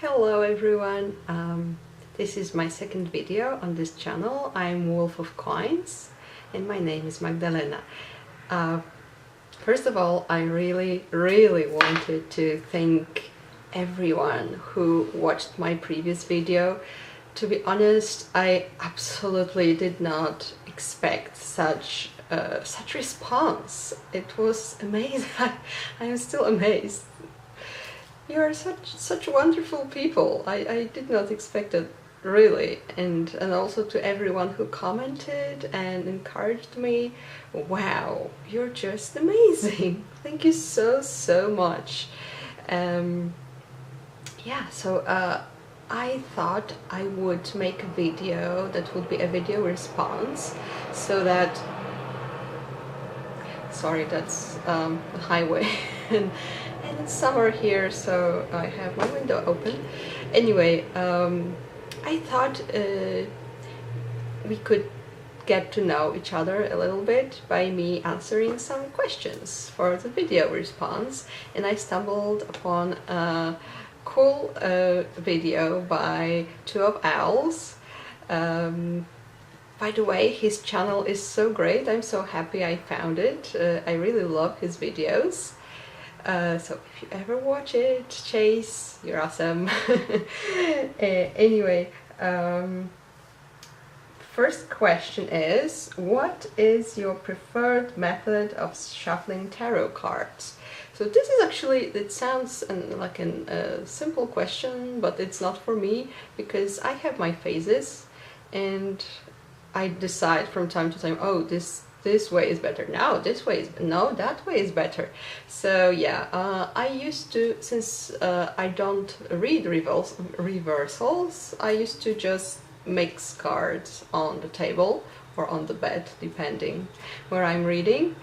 Hello everyone, this is my second video on this channel. I'm Wolf of Coins and my name is Magdalena. First of all, I really wanted to thank everyone who watched my previous video. To be honest, I absolutely did not expect such response. It was amazing. I am still amazed. You are such wonderful people. I did not expect it, really. And also to everyone who commented and encouraged me. Wow, you're just amazing. Thank you so much. Yeah, so I thought I would make a video that would be a video response, so that, sorry, that's the highway. and it's summer here, so I have my window open. Anyway, I thought we could get to know each other a little bit by me answering some questions for the video response, and I stumbled upon a cool video by Two of Owls. By the way, his channel is so great. I'm so happy I found it. I really love his videos. So if you ever watch it, Chase, you're awesome. Anyway, first question is, what is your preferred method of shuffling tarot cards? So this is actually, it sounds like a simple question, but it's not for me, because I have my phases and I decide from time to time, oh, this way is better, now this way is, no, that way is better. So yeah, I used to, since I don't read reversals, I used to just mix cards on the table or on the bed, depending where I'm reading,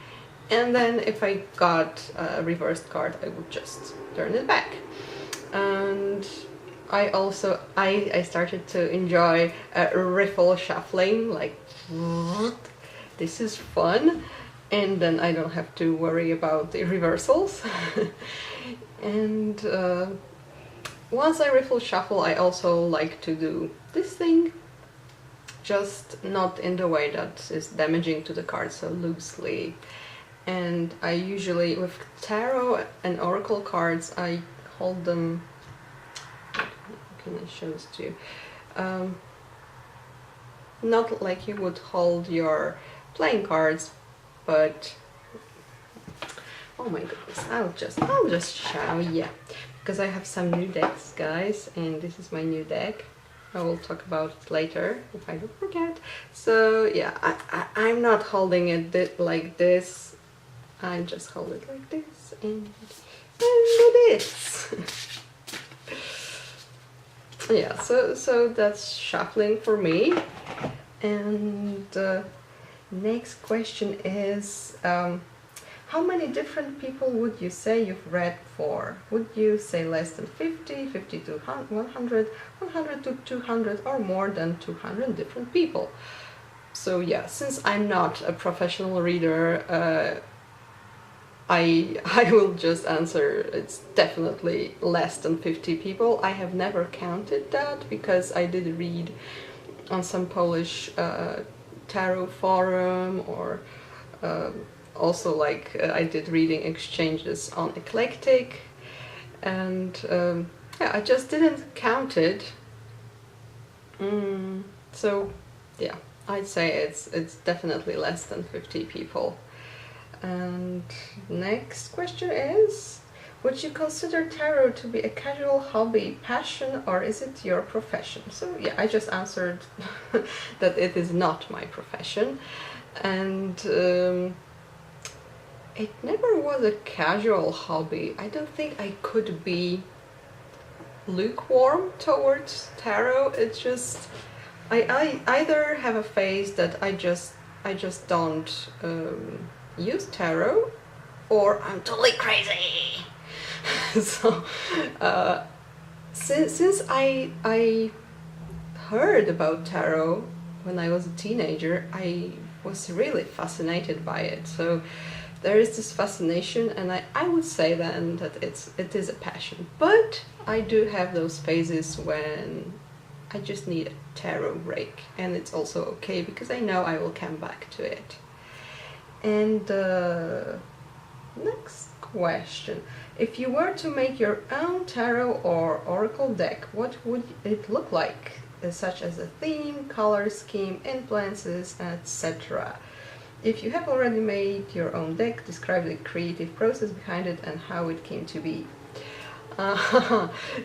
and then if I got a reversed card, I would just turn it back. And I also, I started to enjoy riffle shuffling, like this is fun, and then I don't have to worry about the reversals. And once I riffle shuffle, I also like to do this thing, just not in the way that is damaging to the card, so loosely. And I usually, with tarot and oracle cards, I hold them, how can I show this to you? Not like you would hold your playing cards, but oh my goodness, I'll just show, yeah, because I have some new decks, guys, and this is my new deck. I will talk about it later if I don't forget. So yeah, I'm not holding it like this. I just hold it like this and this. Yeah, so that's shuffling for me. And next question is, how many different people would you say you've read for? Would you say less than 50, 50 to 100, 100 to 200, or more than 200 different people? So yeah, since I'm not a professional reader, I will just answer it's definitely less than 50 people. I have never counted that, because I did read on some Polish tarot forum, or also like I did reading exchanges on Eclectic, and yeah, I just didn't count it. So yeah, I'd say it's definitely less than 50 people. And next question is, would you consider tarot to be a casual hobby, passion, or is it your profession? So yeah, I just answered that it is not my profession, and it never was a casual hobby. I don't think I could be lukewarm towards tarot. It's just, I either have a phase that I just don't use tarot, or I'm totally crazy. So since I heard about tarot when I was a teenager, I was really fascinated by it. So there is this fascination, and I would say then that it is a passion. But I do have those phases when I just need a tarot break, and it's also okay because I know I will come back to it. And next question. If you were to make your own tarot or oracle deck, what would it look like? Such as a theme, color scheme, influences, etc. If you have already made your own deck, describe the creative process behind it and how it came to be.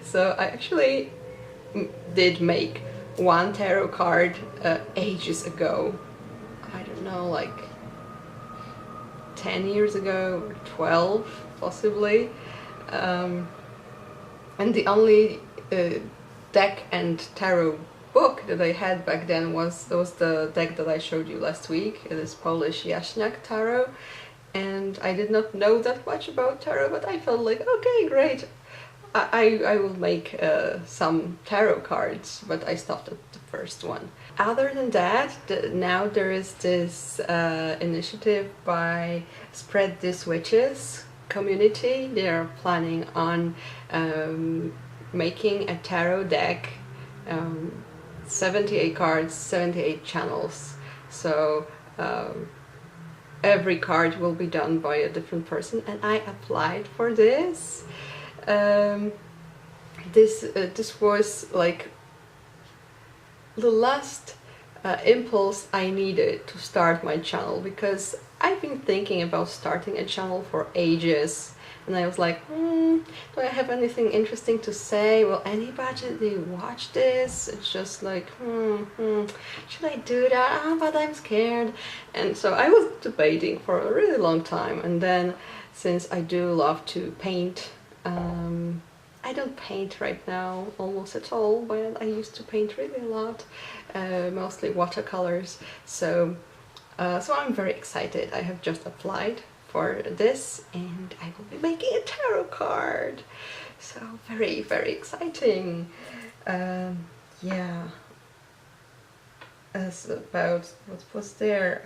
So I actually did make one tarot card ages ago. I don't know, like 10 years ago, or 12 possibly. And the only deck and tarot book that I had back then was the deck that I showed you last week. It is Polish Jaśniak Tarot, and I did not know that much about tarot, but I felt like, okay, great, I will make some tarot cards, but I stopped at the first one. Other than that, now there is this initiative by Spread This Witches community. They are planning on making a tarot deck, 78 cards, 78 channels. So every card will be done by a different person, and I applied for this. This was like the last impulse I needed to start my channel, because I've been thinking about starting a channel for ages, and I was like, do I have anything interesting to say? Will anybody watch this? It's just like, should I do that? Oh, but I'm scared. And so I was debating for a really long time, and then since I do love to paint, I don't paint right now almost at all, but I used to paint really a lot, mostly watercolors. So I'm very excited. I have just applied for this, and I will be making a tarot card. So very, very exciting. Yeah. As about what was there?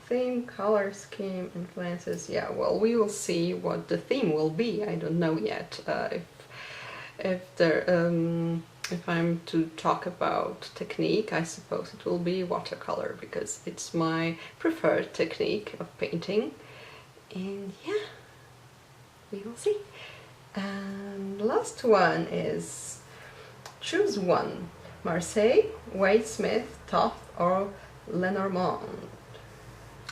Theme, color scheme, influences. Yeah, well, we will see what the theme will be. I don't know yet. If I'm to talk about technique, I suppose it will be watercolor, because it's my preferred technique of painting. And yeah, we will see. And the last one is choose one: Marseille, Waite-Smith, Toth, or Lenormand.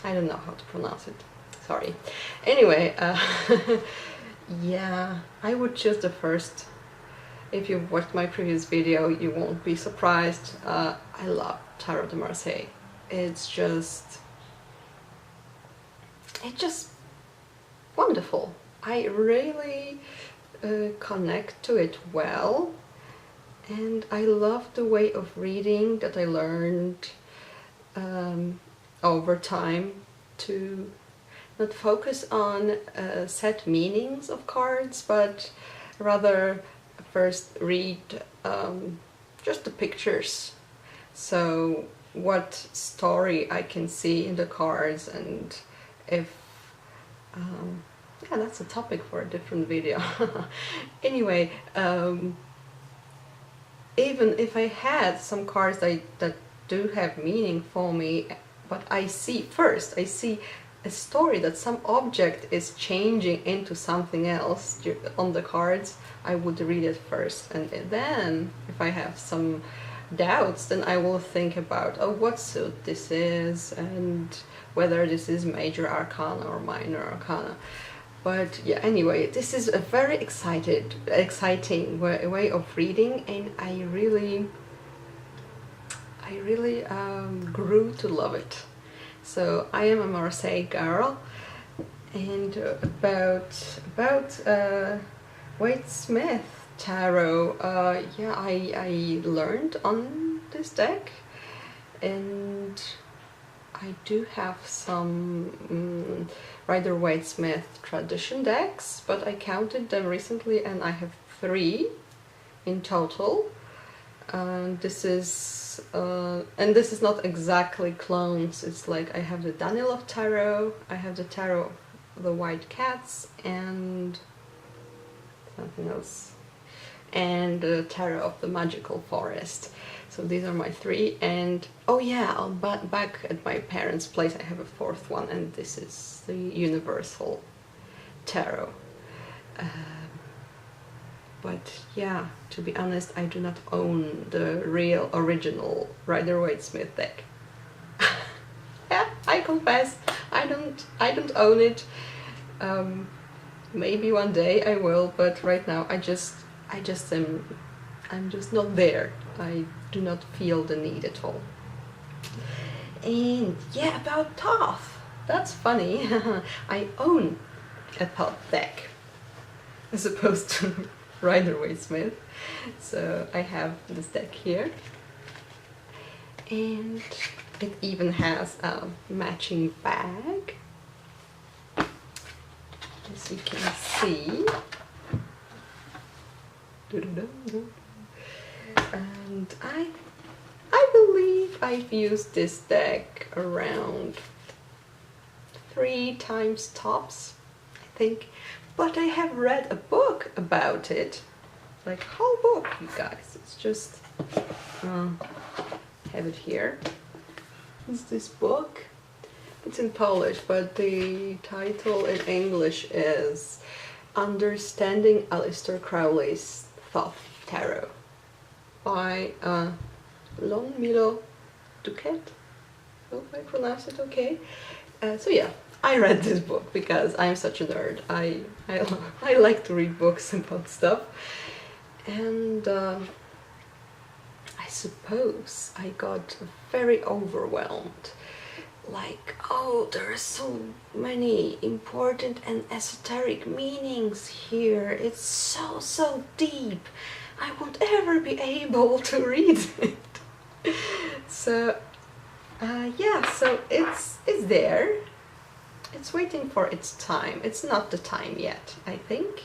I don't know how to pronounce it, sorry. Anyway, yeah, I would choose the first. If you've watched my previous video, you won't be surprised. I love Tarot de Marseille. It's just wonderful. I really connect to it well, and I love the way of reading that I learned over time, to not focus on set meanings of cards, but rather first read just the pictures. So what story I can see in the cards, and if yeah, that's a topic for a different video. Anyway, even if I had some cards that do have meaning for me, but I see a story, that some object is changing into something else on the cards, I would read it first, and then if I have some doubts, then I will think about, oh, what suit this is, and whether this is major arcana or minor arcana. But yeah, anyway, this is a very exciting way of reading, and I really grew to love it. So I am a Marseille girl, and about Waite-Smith Tarot, yeah, I learned on this deck, and I do have some Rider Waite-Smith tradition decks, but I counted them recently and I have 3 in total. And this is not exactly clones. It's like I have the Daniel of Tarot, I have the Tarot of the White Cats, and something else, and the Tarot of the Magical Forest. So these are my three, and oh yeah, back at my parents' place I have a fourth one, and this is the Universal Tarot. But yeah, to be honest, I do not own the real original Rider-Waite-Smith deck. Yeah, I confess, I don't own it. Maybe one day I will, but right now I'm just not there. I do not feel the need at all. And yeah, about Thoth, that's funny. I own a Thoth deck as opposed to Rider-Waite-Smith. So I have this deck here, and it even has a matching bag, as you can see. And I believe I've used this deck around 3 times tops, I think. But I have read a book about it, like whole book, you guys. It's just have it here. It's this book. It's in Polish, but the title in English is Understanding Aleister Crowley's Thoth Tarot by Mlle.Lenormand. Hope I pronounce it okay. So yeah, I read this book because I'm such a nerd. I like to read books about stuff, and I suppose I got very overwhelmed. Like, oh, there are so many important and esoteric meanings here. It's so deep. I won't ever be able to read it. So yeah, so it's there. It's waiting for its time. It's not the time yet, I think.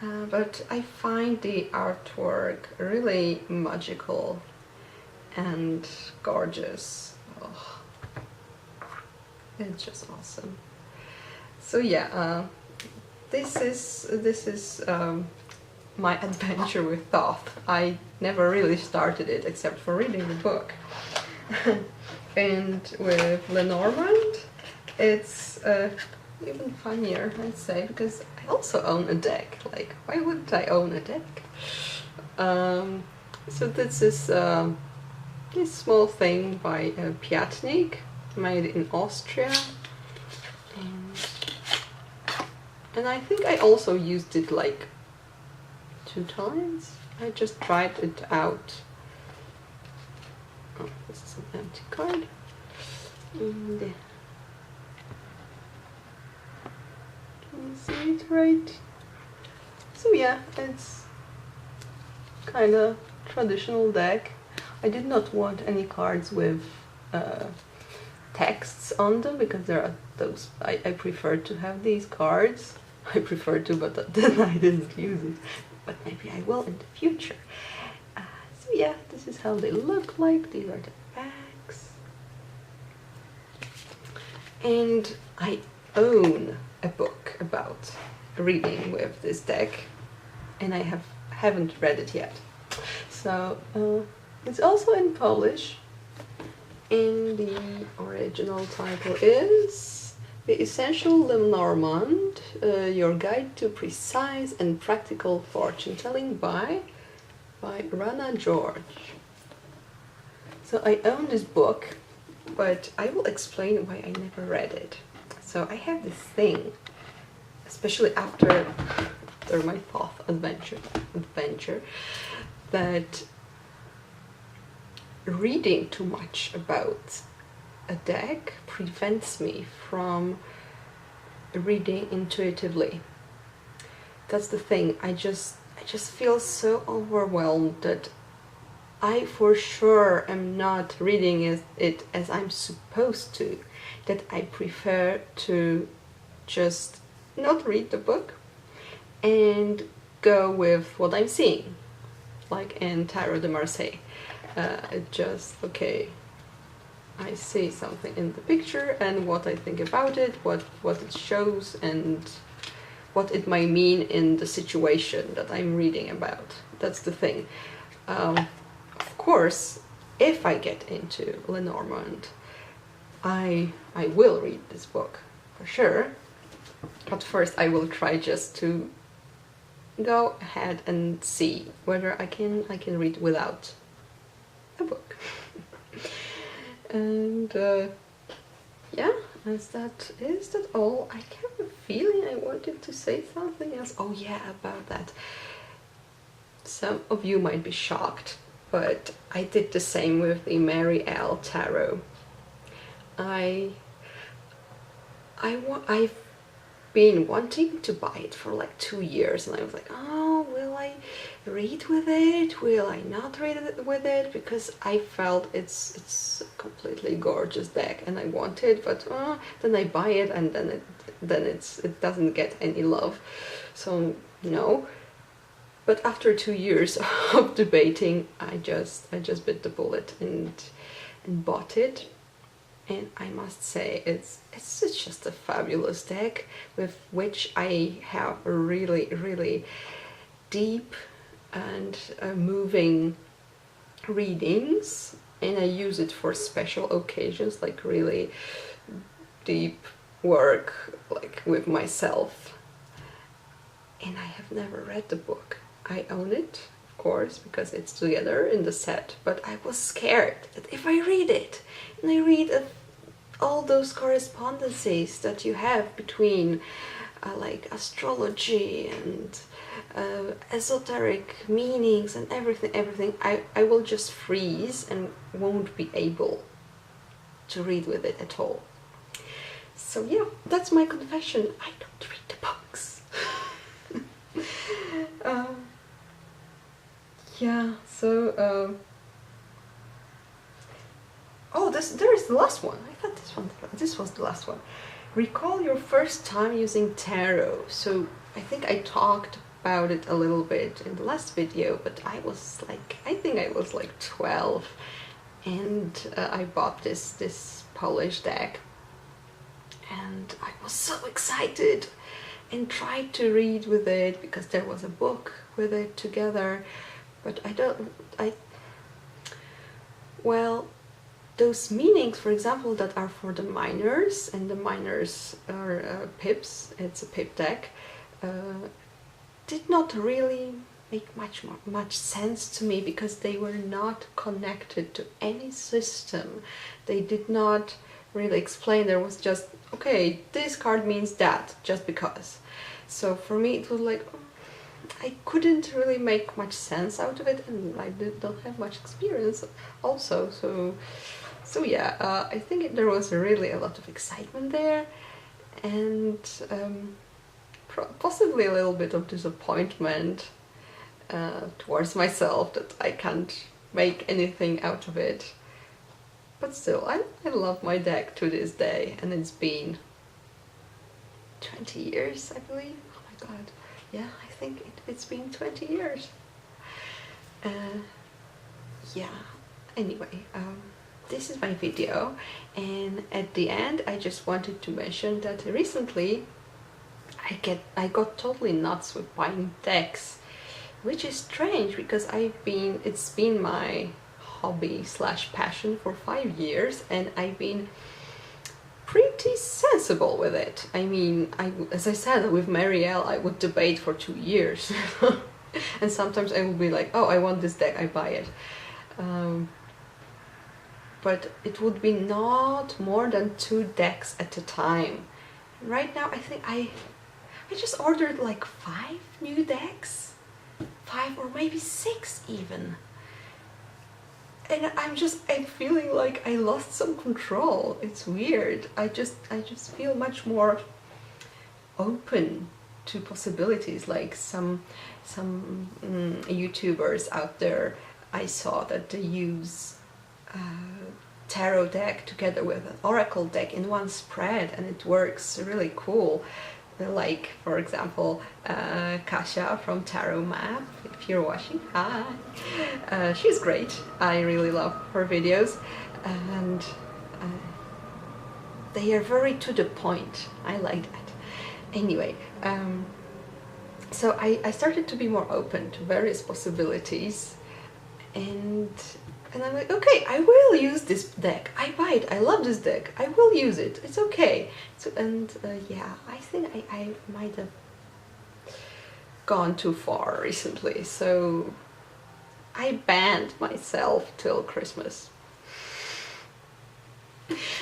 But I find the artwork really magical and gorgeous. Oh, it's just awesome. So yeah, this is my adventure with Thoth. I never really started it except for reading the book. And with Lenormand, it's even funnier, I'd say, because I also own a deck. Like, why wouldn't I own a deck? So this is this small thing by Piatnik, made in Austria, and I think I also used it like 2 times. I just tried it out. Oh, this is an empty card. And can you see it right? So yeah, it's kind of traditional deck. I did not want any cards with texts on them because there are those. I prefer to have these cards. I prefer to, but then I didn't use it. But maybe I will in the future. So yeah, this is how they look like. These are the backs. And I own a book about reading with this deck, and I haven't read it yet. So it's also in Polish, and the original title is The Essential Lenormand, Your Guide to Precise and Practical Fortune Telling by Rana George. So I own this book, but I will explain why I never read it. So I have this thing, especially after my Thoth adventure, that reading too much about a deck prevents me from reading intuitively. That's the thing. I just feel so overwhelmed that I for sure am not reading it as I'm supposed to, that I prefer to just not read the book and go with what I'm seeing. like in Tarot de Marseille. It just, okay, I see something in the picture and what I think about it, what it shows, and what it might mean in the situation that I'm reading about. That's the thing. Of course, if I get into Lenormand, I will read this book for sure. But first I will try just to go ahead and see whether I can read without a book. And yeah, is that all? I have a feeling I wanted to say something else. Oh yeah, about that. Some of you might be shocked, but I did the same with the Mlle Tarot. I've been wanting to buy it for like 2 years, and I was like, oh, will I read with it? Will I not read with it? Because I felt it's a completely gorgeous deck, and I want it, but then I buy it, and then it doesn't get any love. So no. But after 2 years of debating, I just bit the bullet and bought it. And I must say, it's just a fabulous deck with which I have really, really deep and moving readings, and I use it for special occasions, like really deep work, like with myself. And I have never read the book. I own it, of course, because it's together in the set, but I was scared that if I read it, and I read all those correspondences that you have between like astrology and esoteric meanings and everything, I will just freeze and won't be able to read with it at all. So yeah, that's my confession. I don't read the books. Yeah, so oh, there is the last one. I thought this was the last one. Recall your first time using tarot. So I think I talked about it a little bit in the last video, but I think I was like 12, and I bought this Polish deck, and I was so excited and tried to read with it because there was a book with it together. But well, those meanings, for example, that are for the minors, and the minors are pips, it's a pip deck, did not really make much sense to me because they were not connected to any system. They did not really explain. There was just, okay, this card means that, just because. So for me it was like, I couldn't really make much sense out of it, and I don't have much experience also, so yeah, I think there was really a lot of excitement there, and possibly a little bit of disappointment towards myself that I can't make anything out of it. But still, I love my deck to this day, and it's been 20 years, I believe. Oh my god. Yeah, I think it's been 20 years. Yeah, anyway, this is my video, and at the end I just wanted to mention that recently I got totally nuts with buying decks, which is strange because it's been my hobby / passion for 5 years, and I've been pretty sensible with it. I mean, as I said, with Mlle, I would debate for 2 years. And sometimes I would be like, oh, I want this deck, I buy it. But it would be not more than 2 decks at a time. Right now, I think I just ordered like 5 new decks. 5 or maybe 6 even. And I'm feeling like I lost some control. It's weird. I just feel much more open to possibilities. Like some YouTubers out there, I saw that they use tarot deck together with an oracle deck in one spread, and it works really cool. like, for example, Kasia from Tarot Map, if you're watching, hi! She's great, I really love her videos, and they are very to the point, I like that. Anyway, so I started to be more open to various possibilities, and I'm like, okay, I will use this deck. I buy it. I love this deck. I will use it. It's okay. So, and yeah, I think I might have gone too far recently. So I banned myself till Christmas.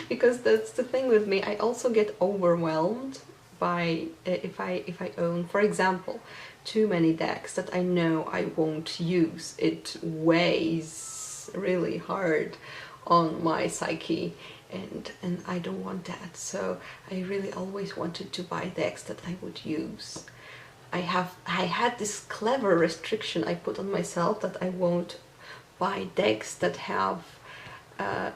Because that's the thing with me. I also get overwhelmed by if I own, for example, too many decks that I know I won't use. It weighs really hard on my psyche, and I don't want that. So I really always wanted to buy decks that I would use. I had this clever restriction I put on myself that I won't buy decks that have the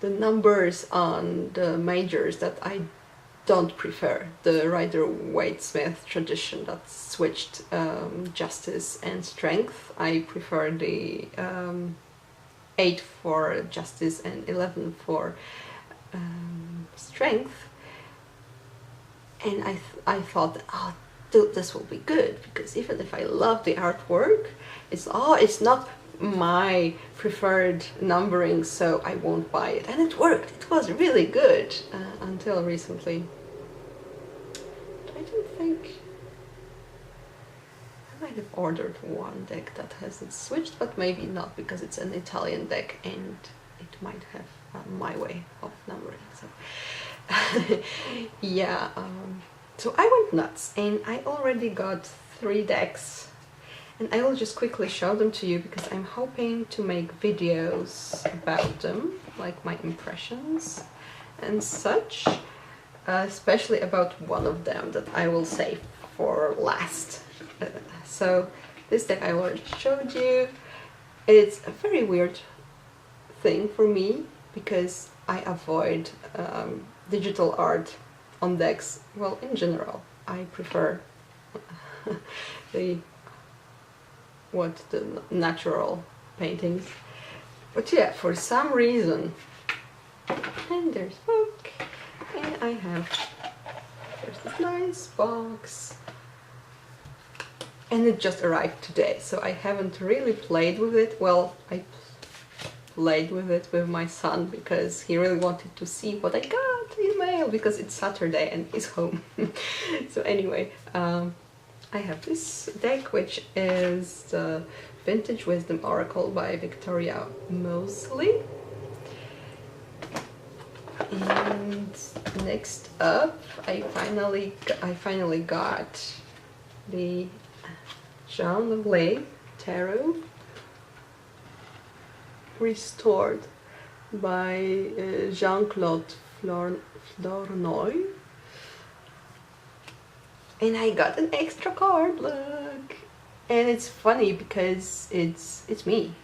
numbers on the majors that I don't prefer. The Rider Waite-Smith tradition that switched justice and strength. I prefer the 8 for justice and 11 for strength. And I thought, oh, this will be good, because even if I love the artwork, it's not my preferred numbering, so I won't buy it. And it worked. It was really good until recently. I don't think I might have ordered one deck that has it switched, but maybe not, because it's an Italian deck and it might have my way of numbering. So yeah, so I went nuts, and I already got 3 decks. And I will just quickly show them to you, because I'm hoping to make videos about them, like my impressions and such, especially about one of them that I will save for last. So this deck I already showed you. It's a very weird thing for me, because I avoid digital art on decks. Well, in general, I prefer the natural paintings. But yeah, for some reason, and there's book, and there's this nice box, and it just arrived today, so I haven't really played with it. Well, I played with it with my son, because he really wanted to see what I got in mail, because it's Saturday and he's home. So anyway, I have this deck, which is the Vintage Wisdom Oracle by Victoria Mosley. And next up, I finally got the Jean-Claude Tarot, restored by Jean-Claude Flornoy. And I got an extra card, look! And it's funny, because it's me.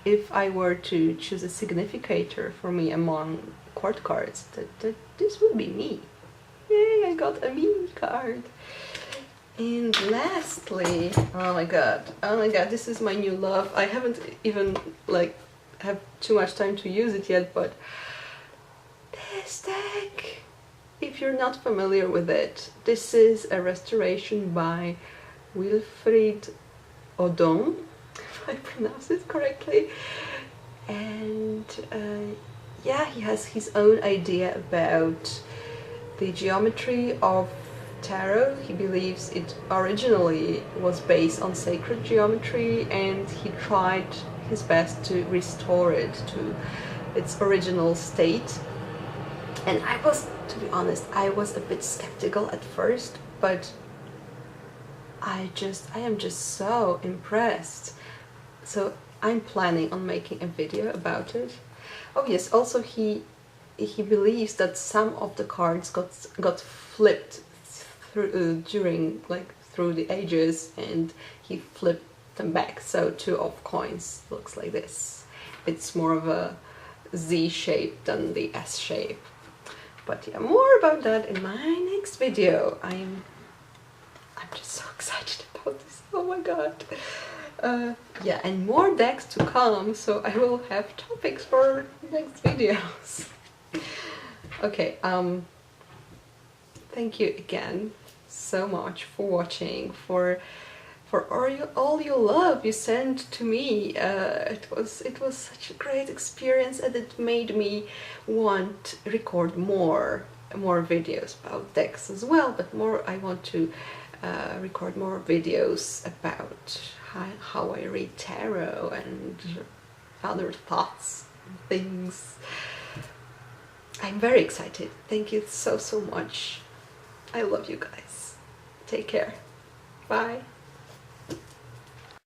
If I were to choose a significator for me among court cards, this would be me. Yay, I got a me card! And lastly, oh my god, this is my new love. I haven't even have too much time to use it yet, but this deck, if you're not familiar with it, this is a restoration by Wilfried, if I pronounce it correctly. And yeah, he has his own idea about the geometry of tarot. He believes it originally was based on sacred geometry, and he tried his best to restore it to its original state. And to be honest, I was a bit skeptical at first, but I am just so impressed. So I'm planning on making a video about it. Oh yes, also he believes that some of the cards got flipped through through the ages, and he flipped them back. So 2 of coins looks like this. It's more of a Z shape than the S shape. But yeah, more about that in my next video. I'm just so excited about this. Oh my god. Yeah, and more decks to come, so I will have topics for next videos. Okay, thank you again so much for watching, for all your love you sent to me. It was such a great experience, and it made me want to record more videos about decks as well, but I want to record more videos about how I read tarot and other thoughts and things. I'm very excited. Thank you so much. I love you guys. Take care. Bye.